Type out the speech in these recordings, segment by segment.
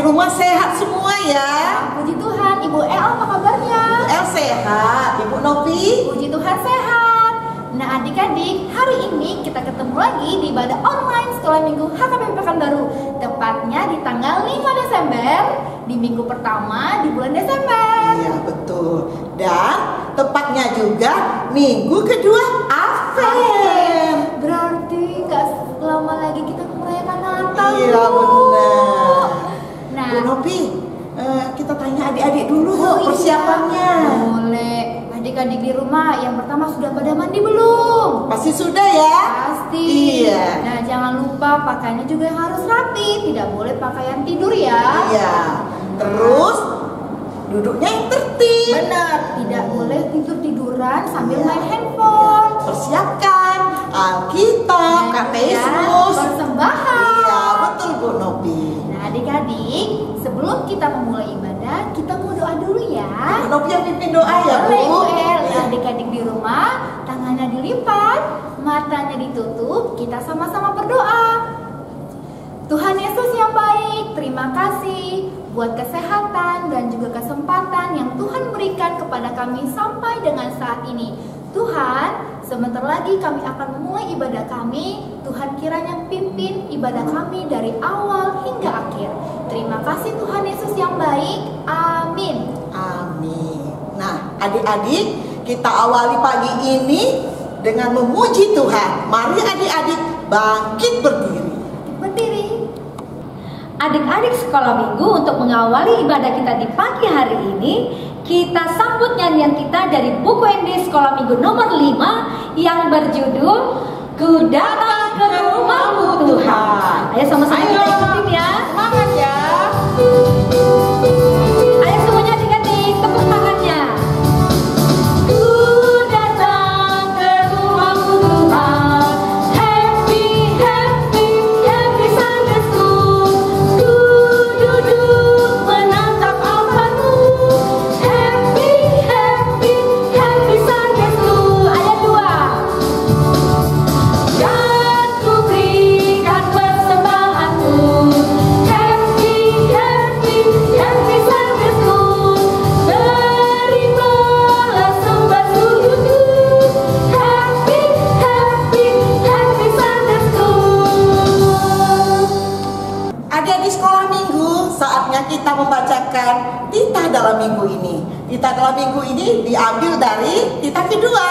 rumah sehat semua ya? Puji Tuhan. Ibu El apa kabarnya? Ibu El sehat. Ibu Novi? Puji Tuhan sehat. Nah adik-adik, hari ini kita ketemu lagi di ibadah online Sekolah Minggu HKBP Pekanbaru. Tepatnya di tanggal 5 Desember, di minggu pertama di bulan Desember. Iya betul. Dan tepatnya juga minggu kedua Advent. Berarti gak lama lagi kita merayakan Natal. Iya benar. Nah, Bu Novi, kita tanya adik-adik dulu persiapannya. Boleh. Adik-adik di rumah yang pertama sudah pada mandi belum? Pasti sudah ya? Pasti. Iya. Nah jangan lupa pakaiannya juga harus rapi. Tidak boleh pakaian tidur ya. Iya. Terus duduknya yang tertib. Benar. Tidak boleh tidur-tiduran sambil Iya. main handphone. Persiapkan Alkitab, katekismus, persembahan. Iya betul Bu Novi. Nah adik-adik, sebelum kita memulai ibadah, kita mau doa dulu ya. Bu Novi yang pimpin doa ya Bu. Boleh, Bu El. Iya. Adik-adik di rumah, tangannya dilipat, matanya ditutup, kita sama-sama berdoa. Tuhan Yesus yang baik, terima kasih buat kesehatan dan juga kesempatan yang Tuhan berikan kepada kami sampai dengan saat ini. Tuhan, sebentar lagi kami akan memulai ibadah kami. Tuhan kiranya pimpin ibadah kami dari awal hingga akhir. Terima kasih Tuhan Yesus yang baik. Amin. Amin. Nah, adik-adik, kita awali pagi ini dengan memuji Tuhan. Mari adik-adik bangkit berdiri. Berdiri. Adik-adik sekolah minggu, untuk mengawali ibadah kita di pagi hari ini, kita sambut nyanyian kita dari buku ND Sekolah Minggu nomor 5 yang berjudul Ku Datang ke Rumahmu Tuhan. Ayo sama-sama kita ikutin ya. Semangat ya. Ayo semuanya adik-adik, tepuk tangannya. Ku datang ke rumahmu Tuhan, happy, happy, happy Sunday school. Ku duduk menatap altarmu, happy, happy, happy Sunday school. Ayat 2. Dan ku berikan persembahanku, happy, happy, happy Sunday school. Terimalah sembah sujudku, happy, happy, happy Sunday school. Adik-adik sekolah minggu, saatnya kita membacakan titah dalam minggu ini. Titah dalam minggu ini diambil dari titah kedua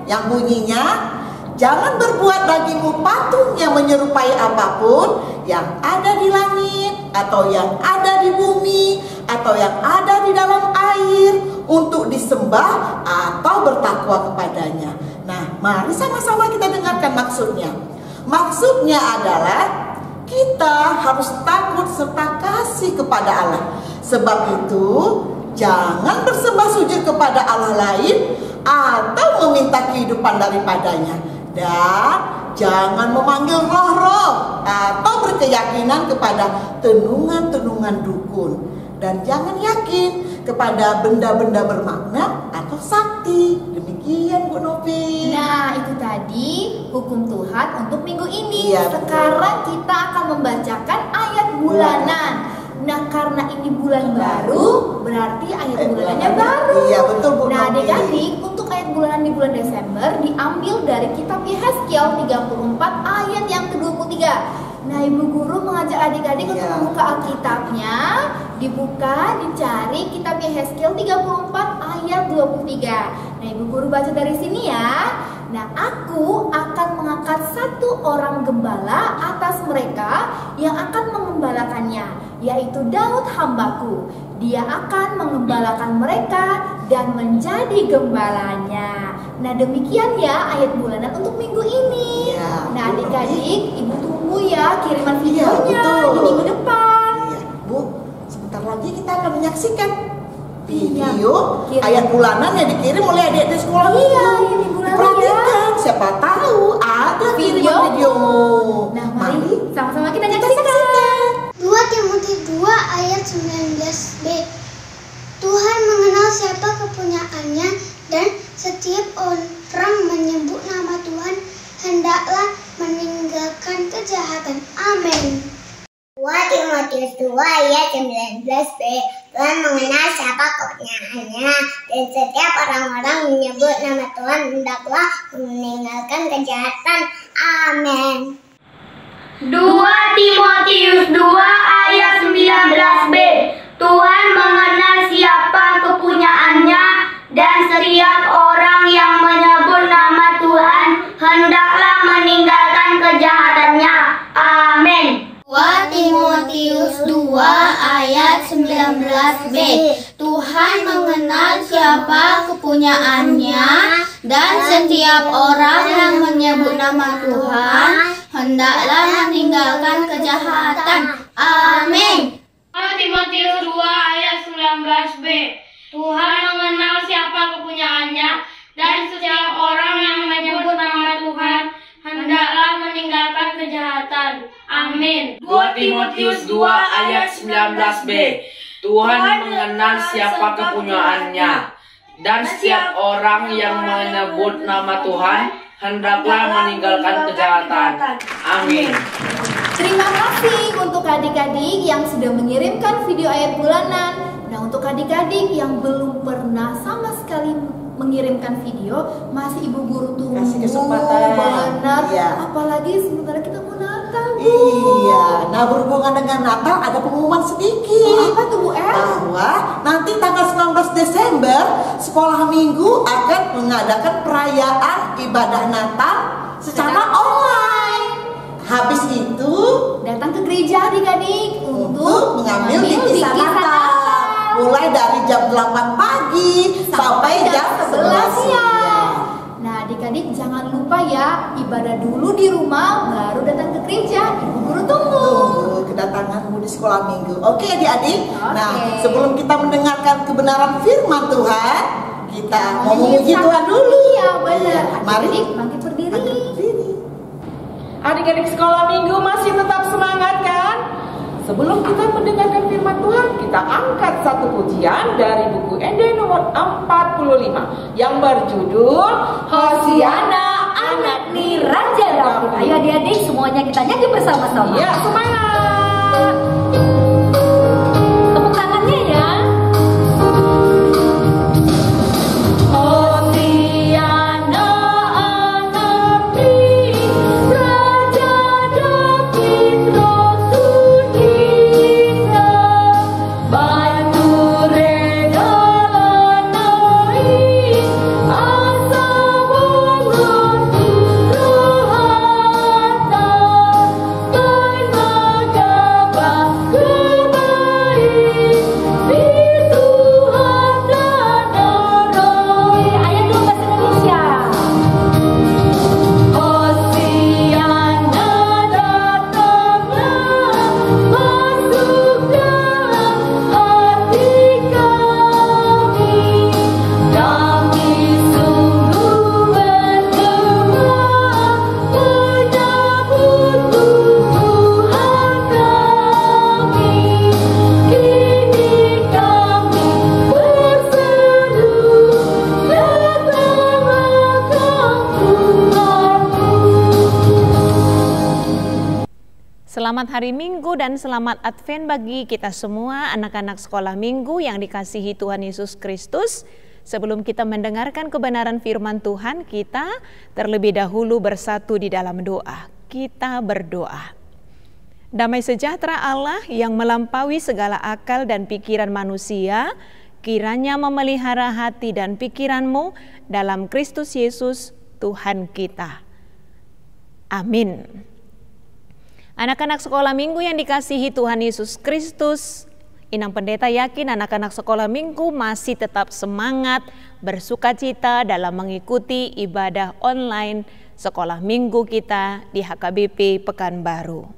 yang bunyinya, jangan berbuat bagimu patung yang menyerupai apapun yang ada di langit atau yang ada di bumi atau yang ada di dalam air untuk disembah atau bertakwa kepadanya. Nah, mari sama-sama kita dengarkan maksudnya. Maksudnya adalah kita harus takut serta kasih kepada Allah. Sebab itu, jangan bersembah sujud kepada Allah lain atau meminta kehidupan daripadanya. Dan jangan memanggil roh-roh atau berkeyakinan kepada tenungan-tenungan dukun. Dan jangan yakin kepada benda-benda bermakna atau sakti. Demikian Bu Novi. Nah itu tadi hukum Tuhan untuk minggu ini. Iya, betul. Sekarang kita akan membacakan ayat bulanan. Nah karena ini bulan baru, berarti ayat bulanannya baru. Iya betul Bu Nah Novi. adik-adik, untuk ayat bulanan di bulan Desember diambil dari kitab Yehezkiel 34 ayat yang ke-23. Nah ibu guru mengajak adik-adik untuk Iya. membuka Alkitabnya. Dibuka, dicari kitab Yehezkiel 34 ayat 23. Nah ibu guru baca dari sini ya. Nah aku akan mengangkat satu orang gembala atas mereka yang akan mengembalakannya, yaitu Daud hambaku. Dia akan mengembalakan mereka dan menjadi gembalanya. Nah demikian ya ayat bulanan untuk minggu ini. Iya, Nah Bu adik-adik, ibu tunggu ya kiriman Iya, videonya betul. di minggu depan. Iya, Bu, sebentar lagi kita akan menyaksikan Iya, video kirim. ayat bulanan yang dikirim oleh adik di sekolah Iya, minggu. ini bulanan Perhatikan, siapa tahu ada kiriman videomu. Nah mari sama-sama kita nyaksikan. 2 Timotius 2 ayat 19b. Tuhan mengenal siapa kepunyaannya, dan setiap orang menyebut nama Tuhan hendaklah meninggalkan kejahatan. Amin. 2 Timotius 2 ayat 19b. Tuhan mengenal siapa kepunyaannya, dan setiap orang-orang menyebut nama Tuhan hendaklah meninggalkan kejahatan. Amin. 2 Timotius 2 ayat 19b. Tuhan mengenal siapa kepunyaannya, dan setiap orang yang menyebut nama Tuhan hendaklah meninggalkan kejahatannya. Amin. 2 Timotius 2 ayat 19b. Tuhan mengenal siapa kepunyaannya, dan setiap orang yang menyebut nama Tuhan hendaklah meninggalkan kejahatan. Amin. 2 Timotius 2 ayat 19b. Tuhan mengenal siapa kepunyaannya, dan setiap orang yang menyebut nama Tuhan hendaklah meninggalkan kejahatan. Amin. 2 Timotius 2 ayat 19b. Tuhan mengenal siapa kepunyaannya, dan setiap orang yang menyebut nama Tuhan hendaklah meninggalkan kejahatan. Amin. Terima kasih untuk adik-adik yang sudah mengirimkan video ayat bulanan. Nah, untuk adik-adik yang belum pernah sama sekali mengirimkan video, masih Ibu Guru tunggu. Kasih kesempatan. Benar. Iya. Apalagi sebentar kita mau Natal, Bu. Iya, nah berhubungan dengan Natal ada pengumuman sedikit. Apa tuh, Bu Bahwa nanti tanggal 19 Desember sekolah minggu akan mengadakan perayaan ibadah Natal secara online. Habis itu datang ke gereja adik-adik untuk mengambil bingkisan Natal. Mulai dari jam 8 pagi sampai jam 11 siang. Nah, adik-adik jangan lupa ya, ibadah dulu di rumah baru datang ke gereja. Ibu Guru tunggu. Tunggu kedatanganmu di sekolah minggu. Oke adik-adik. Oke. Nah, sebelum kita mendengarkan kebenaran firman Tuhan, kita mau memuji Tuhan dulu. Iya, benar. Mari Adik-adik bangkit berdiri. Adik-adik sekolah minggu masih tetap semangat kan? Sebelum kita mendengarkan firman Tuhan, kita angkat satu pujian dari buku ND nomor 45 yang berjudul Hosiana Anak Ni Raja Daud. Ayo adik-adik semuanya kita nyanyi bersama-sama. Ya, semangat! Tepuk tangannya ya. Hosiana anak ni Raja Daud Rasul kita, bantu redalanai asa bangun rohata, tainagabah kebaik di Tuhan dan orang. Ayat 2 bahasa Indonesia. Hosiana datanglah masuk dalam hati kami, kami sungguh bergema menyambut Tuhan kami. Kini kami berseru, datanglah Tuhanku. Selamat hari Minggu dan selamat Advent bagi kita semua anak-anak sekolah minggu yang dikasihi Tuhan Yesus Kristus. Sebelum kita mendengarkan kebenaran firman Tuhan, kita terlebih dahulu bersatu di dalam doa. Kita berdoa. Damai sejahtera Allah yang melampaui segala akal dan pikiran manusia, kiranya memelihara hati dan pikiranmu dalam Kristus Yesus Tuhan kita. Amin. Anak-anak sekolah minggu yang dikasihi Tuhan Yesus Kristus, Inang Pendeta yakin anak-anak sekolah minggu masih tetap semangat, bersukacita dalam mengikuti ibadah online sekolah minggu kita di HKBP Pekanbaru.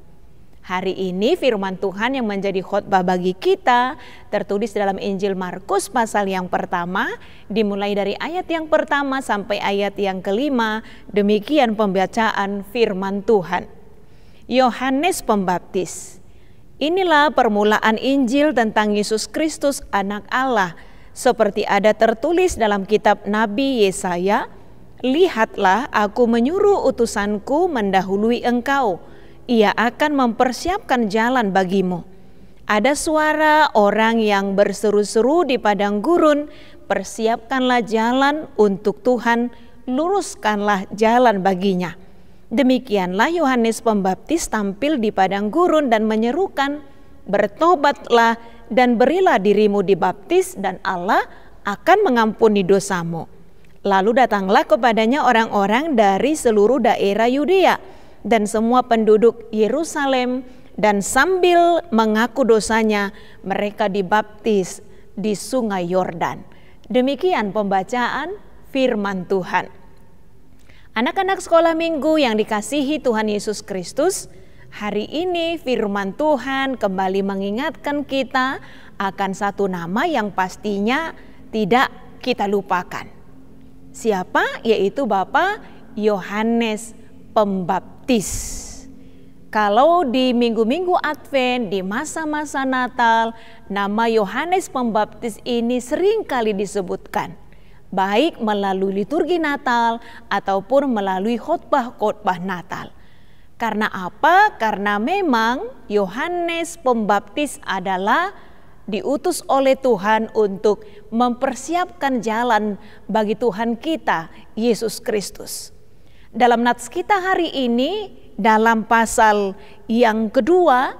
Hari ini firman Tuhan yang menjadi khotbah bagi kita tertulis dalam Injil Markus pasal yang pertama, dimulai dari ayat yang pertama sampai ayat yang kelima. Demikian pembacaan firman Tuhan. Yohanes Pembaptis. Inilah permulaan Injil tentang Yesus Kristus anak Allah, seperti ada tertulis dalam kitab Nabi Yesaya, "Lihatlah, aku menyuruh utusanku mendahului engkau, Ia akan mempersiapkan jalan bagimu. Ada suara orang yang berseru-seru di padang gurun, persiapkanlah jalan untuk Tuhan, luruskanlah jalan baginya. Demikianlah Yohanes Pembaptis tampil di padang gurun dan menyerukan, bertobatlah dan berilah dirimu dibaptis dan Allah akan mengampuni dosamu. Lalu datanglah kepadanya orang-orang dari seluruh daerah Yudea dan semua penduduk Yerusalem, dan sambil mengaku dosanya mereka dibaptis di sungai Yordan. Demikian pembacaan firman Tuhan. Anak-anak sekolah minggu yang dikasihi Tuhan Yesus Kristus, hari ini firman Tuhan kembali mengingatkan kita akan satu nama yang pastinya tidak kita lupakan. Siapa? Yaitu Bapak Yohanes Pembaptis. Kalau di minggu-minggu Advent, di masa-masa Natal, nama Yohanes Pembaptis ini sering kali disebutkan, baik melalui liturgi Natal ataupun melalui khotbah-khotbah Natal. Karena apa? Karena memang Yohanes Pembaptis adalah diutus oleh Tuhan untuk mempersiapkan jalan bagi Tuhan kita, Yesus Kristus. Dalam nats kita hari ini, dalam pasal yang kedua,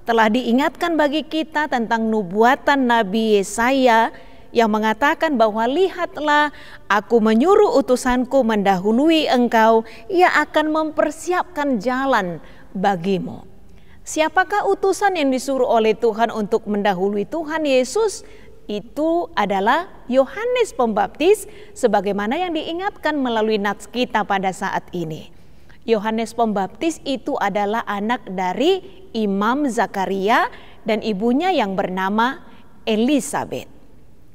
telah diingatkan bagi kita tentang nubuatan Nabi Yesaya yang mengatakan bahwa lihatlah, aku menyuruh utusanku mendahului engkau, ia akan mempersiapkan jalan bagimu. Siapakah utusan yang disuruh oleh Tuhan untuk mendahului Tuhan Yesus? Itu adalah Yohanes Pembaptis, sebagaimana yang diingatkan melalui nats kita pada saat ini. Yohanes Pembaptis itu adalah anak dari Imam Zakaria dan ibunya yang bernama Elisabet.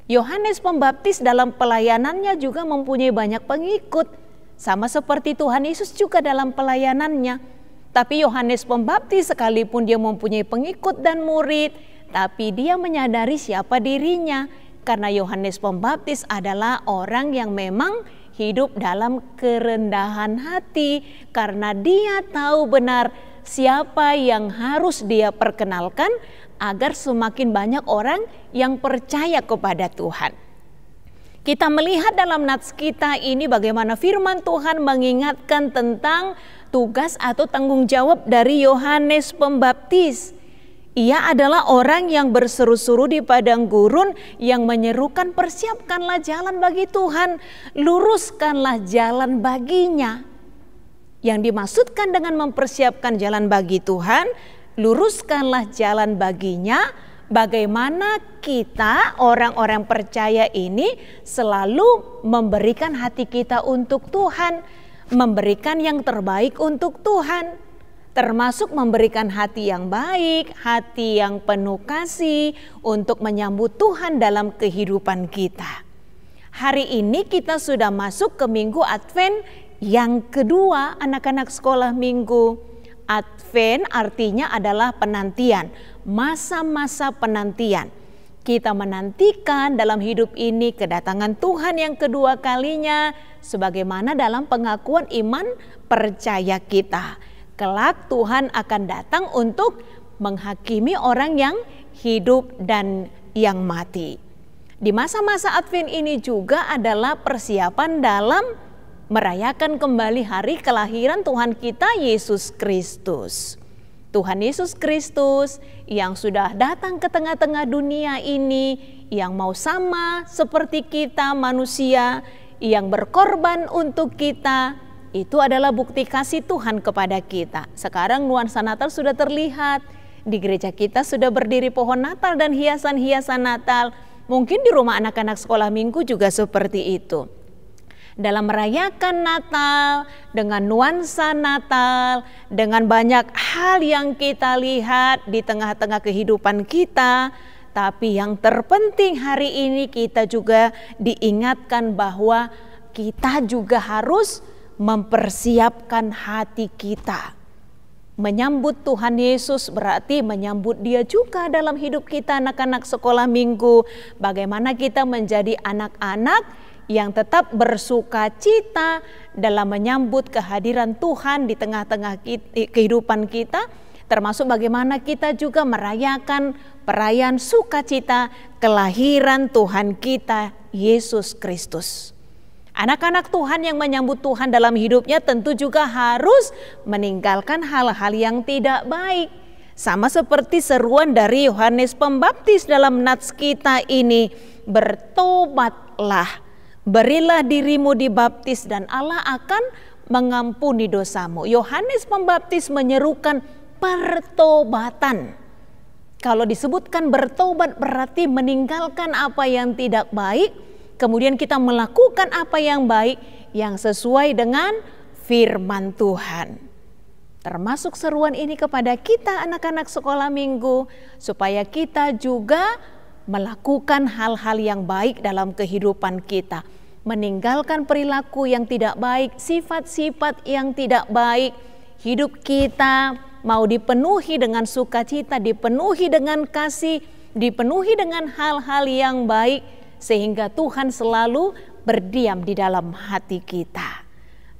Yohanes Pembaptis dalam pelayanannya juga mempunyai banyak pengikut, sama seperti Tuhan Yesus juga dalam pelayanannya. Tapi Yohanes Pembaptis sekalipun dia mempunyai pengikut dan murid, tapi dia menyadari siapa dirinya, karena Yohanes Pembaptis adalah orang yang memang hidup dalam kerendahan hati, karena dia tahu benar siapa yang harus dia perkenalkan agar semakin banyak orang yang percaya kepada Tuhan. Kita melihat dalam nats kita ini bagaimana firman Tuhan mengingatkan tentang tugas atau tanggung jawab dari Yohanes Pembaptis. Ia adalah orang yang berseru-seru di padang gurun yang menyerukan, persiapkanlah jalan bagi Tuhan, luruskanlah jalan baginya. Yang dimaksudkan dengan mempersiapkan jalan bagi Tuhan, luruskanlah jalan baginya, bagaimana kita orang-orang percaya ini selalu memberikan hati kita untuk Tuhan, memberikan yang terbaik untuk Tuhan. Termasuk memberikan hati yang baik, hati yang penuh kasih untuk menyambut Tuhan dalam kehidupan kita. Hari ini kita sudah masuk ke minggu Advent yang kedua, anak-anak sekolah minggu. Advent artinya adalah penantian, masa-masa penantian. Kita menantikan dalam hidup ini kedatangan Tuhan yang kedua kalinya, sebagaimana dalam pengakuan iman percaya kita. Kelak Tuhan akan datang untuk menghakimi orang yang hidup dan yang mati. Di masa-masa Advent ini juga adalah persiapan dalam merayakan kembali hari kelahiran Tuhan kita Yesus Kristus. Tuhan Yesus Kristus yang sudah datang ke tengah-tengah dunia ini, yang mau sama seperti kita manusia, yang berkorban untuk kita. Itu adalah bukti kasih Tuhan kepada kita. Sekarang nuansa Natal sudah terlihat. Di gereja kita sudah berdiri pohon Natal dan hiasan-hiasan Natal. Mungkin di rumah anak-anak sekolah minggu juga seperti itu. Dalam merayakan Natal, dengan nuansa Natal, dengan banyak hal yang kita lihat di tengah-tengah kehidupan kita. Tapi yang terpenting hari ini kita juga diingatkan bahwa kita juga harus mempersiapkan hati kita. Menyambut Tuhan Yesus berarti menyambut Dia juga dalam hidup kita anak-anak sekolah minggu. Bagaimana kita menjadi anak-anak yang tetap bersuka cita dalam menyambut kehadiran Tuhan di tengah-tengah kehidupan kita, termasuk bagaimana kita juga merayakan perayaan sukacita kelahiran Tuhan kita, Yesus Kristus. Anak-anak Tuhan yang menyambut Tuhan dalam hidupnya tentu juga harus meninggalkan hal-hal yang tidak baik. Sama seperti seruan dari Yohanes Pembaptis dalam nats kita ini, bertobatlah, berilah dirimu dibaptis dan Allah akan mengampuni dosamu. Yohanes Pembaptis menyerukan pertobatan. Kalau disebutkan bertobat berarti meninggalkan apa yang tidak baik, kemudian kita melakukan apa yang baik yang sesuai dengan firman Tuhan. Termasuk seruan ini kepada kita anak-anak sekolah minggu, supaya kita juga melakukan hal-hal yang baik dalam kehidupan kita. Meninggalkan perilaku yang tidak baik, sifat-sifat yang tidak baik. Hidup kita mau dipenuhi dengan sukacita, dipenuhi dengan kasih, dipenuhi dengan hal-hal yang baik, sehingga Tuhan selalu berdiam di dalam hati kita.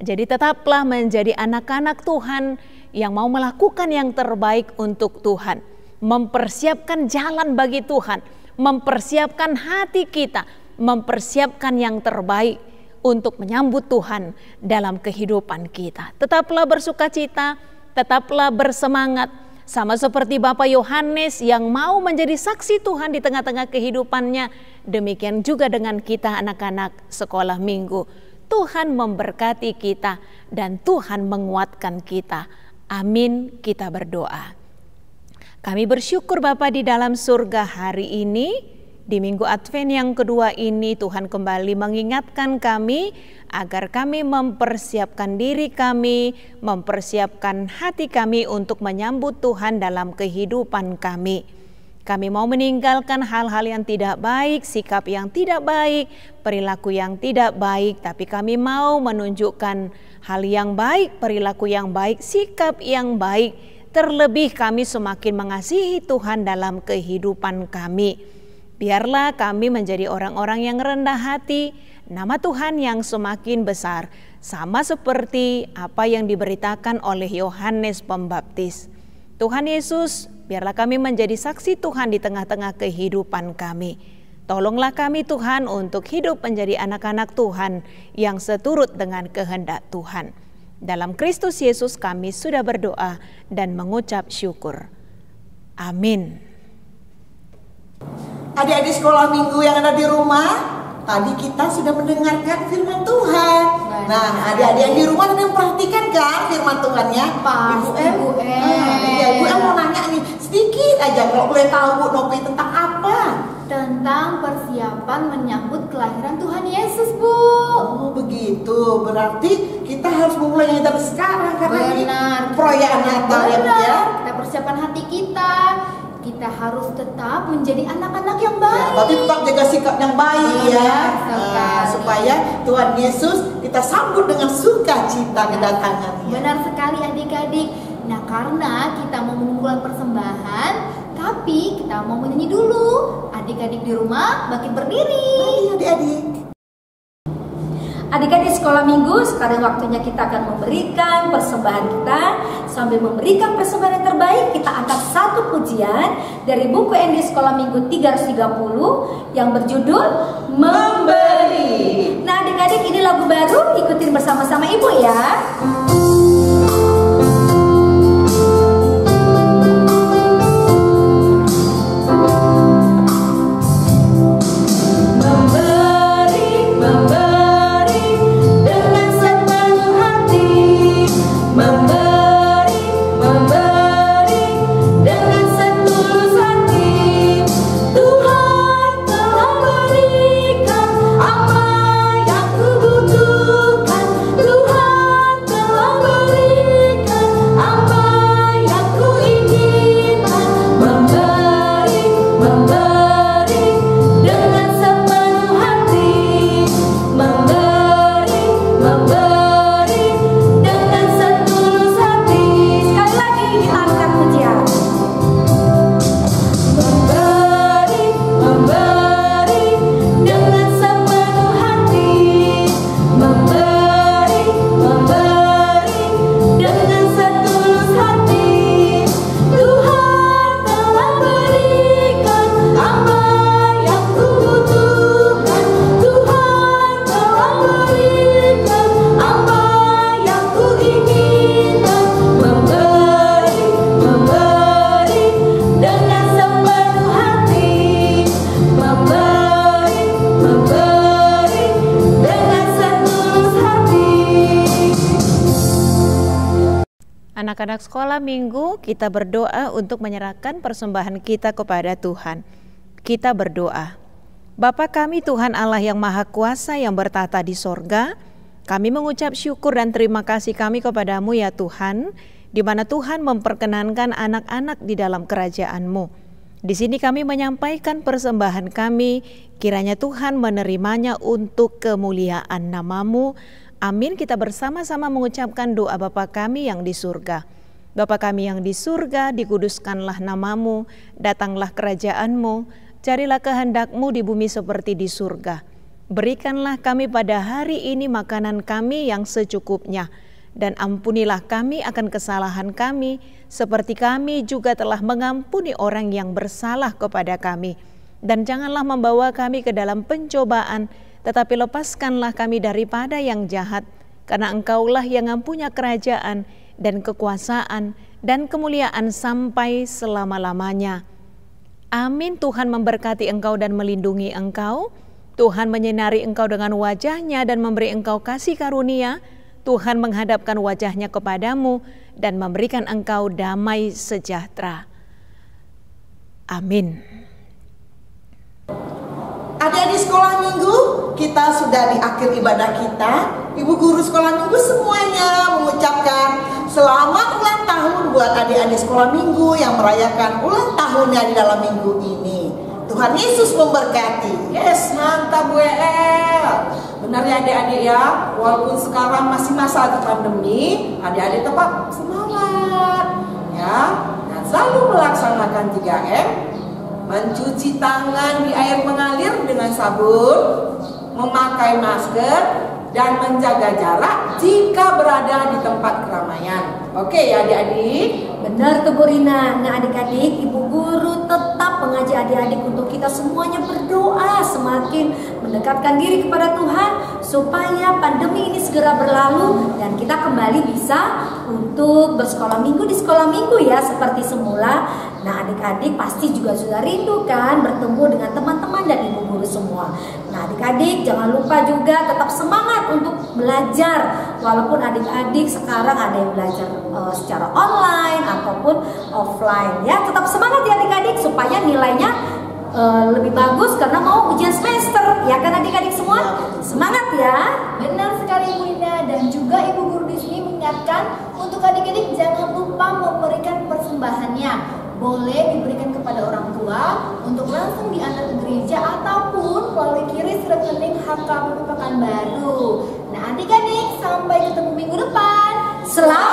Jadi tetaplah menjadi anak-anak Tuhan yang mau melakukan yang terbaik untuk Tuhan, mempersiapkan jalan bagi Tuhan, mempersiapkan hati kita, mempersiapkan yang terbaik untuk menyambut Tuhan dalam kehidupan kita. Tetaplah bersukacita, tetaplah bersemangat, sama seperti Bapak Yohanes yang mau menjadi saksi Tuhan di tengah-tengah kehidupannya. Demikian juga dengan kita anak-anak sekolah minggu. Tuhan memberkati kita dan Tuhan menguatkan kita. Amin, kita berdoa. Kami bersyukur Bapa di dalam surga, hari ini di Minggu Advent yang kedua ini Tuhan kembali mengingatkan kami agar kami mempersiapkan diri kami, mempersiapkan hati kami untuk menyambut Tuhan dalam kehidupan kami. Kami mau meninggalkan hal-hal yang tidak baik, sikap yang tidak baik, perilaku yang tidak baik, tapi kami mau menunjukkan hal yang baik, perilaku yang baik, sikap yang baik. Terlebih kami semakin mengasihi Tuhan dalam kehidupan kami. Biarlah kami menjadi orang-orang yang rendah hati, nama Tuhan yang semakin besar, sama seperti apa yang diberitakan oleh Yohanes Pembaptis. Tuhan Yesus, biarlah kami menjadi saksi Tuhan di tengah-tengah kehidupan kami. Tolonglah kami Tuhan untuk hidup menjadi anak-anak Tuhan yang seturut dengan kehendak Tuhan. Dalam Kristus Yesus kami sudah berdoa dan mengucap syukur. Amin. Adik-adik sekolah minggu yang ada di rumah, tadi kita sudah mendengarkan firman Tuhan. Nah, adik-adik yang di rumah ada yang perhatikan kan firman Tuhannya? Pasti, Bu Bu Em mau nanya nih, sedikit aja kalau boleh tahu Bu Nopi tentang apa? Tentang persiapan menyambut kelahiran Tuhan Yesus, Bu. Oh begitu, berarti kita harus memulainya dari sekarang karena ini perayaan Natal ya Bu ya. Kita persiapkan hati kita. Kita harus tetap menjadi anak-anak yang baik. Ya, tapi tetap jaga sikap yang baik ya. Supaya Tuhan Yesus kita sambut dengan sukacita kedatangannya. Benar sekali adik-adik. Nah, karena kita mau mengumpulkan persembahan, tapi kita mau menyanyi dulu. Adik-adik di rumah bangkit berdiri. Mari adik-adik. Adik-adik sekolah minggu, sekarang waktunya kita akan memberikan persembahan kita. Sambil memberikan persembahan yang terbaik, kita angkat satu pujian dari buku ND Sekolah Minggu 330 yang berjudul Memberi. Nah adik-adik, ini lagu baru, ikutin bersama-sama ibu ya. Apa yang kubutuhkan, Anak-anak sekolah minggu, kita berdoa untuk menyerahkan persembahan kita kepada Tuhan. Kita berdoa. Bapa kami Tuhan Allah yang Maha Kuasa yang bertata di sorga, kami mengucap syukur dan terima kasih kami kepadamu ya Tuhan, di mana Tuhan memperkenankan anak-anak di dalam kerajaan-Mu. Di sini kami menyampaikan persembahan kami, kiranya Tuhan menerimanya untuk kemuliaan nama-Mu. Amin. Kita bersama-sama mengucapkan doa Bapa kami yang di surga. Bapa kami yang di surga, dikuduskanlah nama-Mu, datanglah kerajaan-Mu, carilah kehendak-Mu di bumi seperti di surga. Berikanlah kami pada hari ini makanan kami yang secukupnya, dan ampunilah kami akan kesalahan kami, seperti kami juga telah mengampuni orang yang bersalah kepada kami. Dan janganlah membawa kami ke dalam pencobaan, tetapi lepaskanlah kami daripada yang jahat, karena Engkaulah yang mempunyai kerajaan dan kekuasaan dan kemuliaan sampai selama-lamanya. Amin. Tuhan memberkati engkau dan melindungi engkau. Tuhan menyinari engkau dengan wajah-Nya dan memberi engkau kasih karunia. Tuhan menghadapkan wajah-Nya kepadamu dan memberikan engkau damai sejahtera. Amin. Adik-adik sekolah minggu, kita sudah di akhir ibadah kita. Ibu guru sekolah minggu semuanya mengucapkan selamat ulang tahun buat adik-adik sekolah minggu yang merayakan ulang tahunnya di dalam minggu ini. Tuhan Yesus memberkati. Yes, mantap Bu El. Benar ya adik-adik ya, walaupun sekarang masih masa pandemi, adik-adik tetap semangat ya, dan selalu melaksanakan 3M. Mencuci tangan di air mengalir dengan sabun, memakai masker, dan menjaga jarak jika berada di tempat keramaian. Oke ya adik-adik? Benar tuh Bu Rina. Nah adik-adik, Ibu Guru tetap mengajak adik-adik untuk kita semuanya berdoa semakin mendekatkan diri kepada Tuhan supaya pandemi ini segera berlalu dan kita kembali bisa untuk bersekolah minggu di sekolah minggu ya seperti semula. Nah adik-adik pasti juga sudah rindu kan bertemu dengan teman-teman dan Ibu Guru semua. Nah adik-adik jangan lupa juga tetap semangat untuk belajar. Walaupun adik-adik sekarang ada yang belajar secara online ataupun offline ya. Tetap semangat ya adik-adik supaya nilainya lebih bagus karena mau ujian semester. Ya kan adik-adik semua? Semangat ya. Benar sekali Bu Ina, dan juga Ibu Guru di sini mengingatkan untuk adik-adik jangan lupa memberikan persembahannya. Boleh diberikan kepada orang tua untuk langsung diantar ke gereja ataupun melalui QRIS rekening HKBP Pekanbaru. Nah adik-adik sampai ketemu minggu depan. Selamat